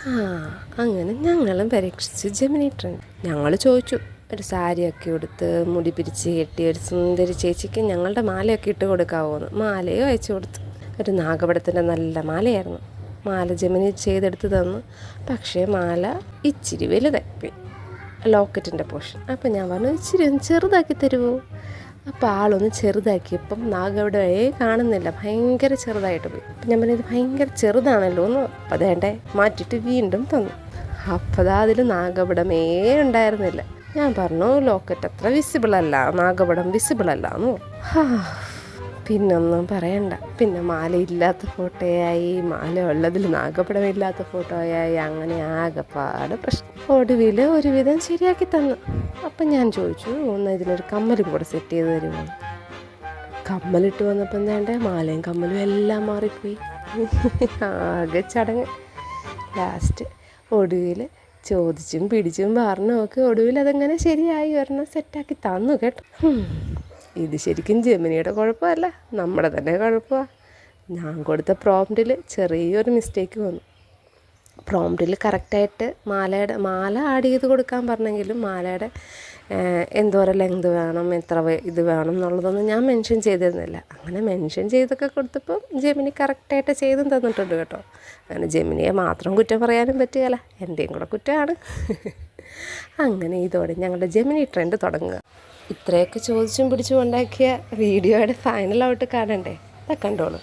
ആ അങ്ങനെ ഞങ്ങളും പരീക്ഷിച്ച് ജെമിനി ട്രെൻഡ്. ഞങ്ങൾ ചോദിച്ചു, ഒരു സാരിയൊക്കെ ഉടുത്ത് മുടി പിരിച്ച് കെട്ടി ഒരു സുന്ദരി ചേച്ചിക്ക് ഞങ്ങളുടെ മാലയൊക്കെ ഇട്ട് കൊടുക്കാവോ എന്ന്. മാലയോ അയച്ചു കൊടുത്തു. ഒരു നാഗപടത്തിൻ്റെ നല്ല മാലയായിരുന്നു. മാല ജെമിനി ചെയ്തെടുത്ത് തന്നു. പക്ഷേ മാല ഇച്ചിരി വലുതായി, ലോക്കറ്റിൻ്റെ പോർഷൻ. അപ്പം ഞാൻ പറഞ്ഞു, ഇച്ചിരി ഒന്ന് ചെറുതാക്കി തരുമോ? അപ്പോൾ ആളൊന്ന് ചെറുതാക്കിയപ്പം നാഗപടമേ കാണുന്നില്ല, ഭയങ്കര ചെറുതായിട്ട് പോയി. അപ്പം ഞാൻ പറഞ്ഞത് ഭയങ്കര ചെറുതാണല്ലോ എന്ന്. അതേണ്ടേ മാറ്റിയിട്ട് വീണ്ടും തന്നു. അപ്പോൾ അതിൽ നാഗപടമേ ഉണ്ടായിരുന്നില്ല. ഞാൻ പറഞ്ഞു, ലോക്കറ്റ് അത്ര വിസിബിളല്ല, നാഗപടം വിസിബിളല്ല എന്ന് പറഞ്ഞു. പിന്നൊന്നും പറയണ്ട. പിന്നെ മാല ഇല്ലാത്ത ഫോട്ടോയായി, മാല ഉള്ളതിൽ നാഗപടം ഇല്ലാത്ത ഫോട്ടോയായി. അങ്ങനെ ആകെപ്പാട് പ്രശ്നം. ഒടുവിൽ ഒരുവിധം ശരിയാക്കി തന്നു. അപ്പം ഞാൻ ചോദിച്ചു, ഒന്ന് ഇതിനൊരു കമ്മലും കൂടെ സെറ്റ് ചെയ്ത് തരുമോ? കമ്മലിട്ട് വന്നപ്പം വേണ്ടേ മാലയും കമ്മലും എല്ലാം മാറിപ്പോയി. ആകെ ചടങ്ങ്. ലാസ്റ്റ് ഒടുവിൽ ചോദിച്ചും പിടിച്ചും പറഞ്ഞു നോക്കി ഒടുവിൽ അതങ്ങനെ ശരിയായി ഒരെണ്ണം സെറ്റാക്കി തന്നു കേട്ടോ. ഇത് ശരിക്കും ജെമിനിയുടെ കുഴപ്പമല്ല, നമ്മുടെ തന്നെ കുഴപ്പമാണ്. ഞാൻ കൊടുത്ത പ്രോംപ്റ്റിൽ ചെറിയൊരു മിസ്റ്റേക്ക് വന്നു. പ്രോംപ്റ്റിൽ കറക്റ്റായിട്ട് മാല ആഡ് ചെയ്ത് കൊടുക്കാൻ പറഞ്ഞെങ്കിലും മാലയുടെ എന്തോരം ലെങ്ത് വേണം, എത്ര ഇത് വേണം എന്നുള്ളതൊന്നും ഞാൻ മെൻഷൻ ചെയ്തിരുന്നില്ല. അങ്ങനെ മെൻഷൻ ചെയ്തൊക്കെ കൊടുത്തപ്പോൾ ജെമിനി കറക്റ്റായിട്ട് ചെയ്തും തന്നിട്ടുണ്ട് കേട്ടോ. അങ്ങനെ ജെമിനിയെ മാത്രം കുറ്റം പറയാനും പറ്റുകയില്ല, എൻ്റെയും കൂടെ കുറ്റമാണ്. അങ്ങനെ ഇതോടെ ഞങ്ങളുടെ ജെമിനി ട്രെൻഡ് തുടങ്ങുക. ഇത്രയൊക്കെ ചോദിച്ചും പിടിച്ചും ഉണ്ടാക്കിയ വീഡിയോയുടെ ഫൈനൽ ഔട്ട് കാണണ്ടേ? കണ്ടോളൂ.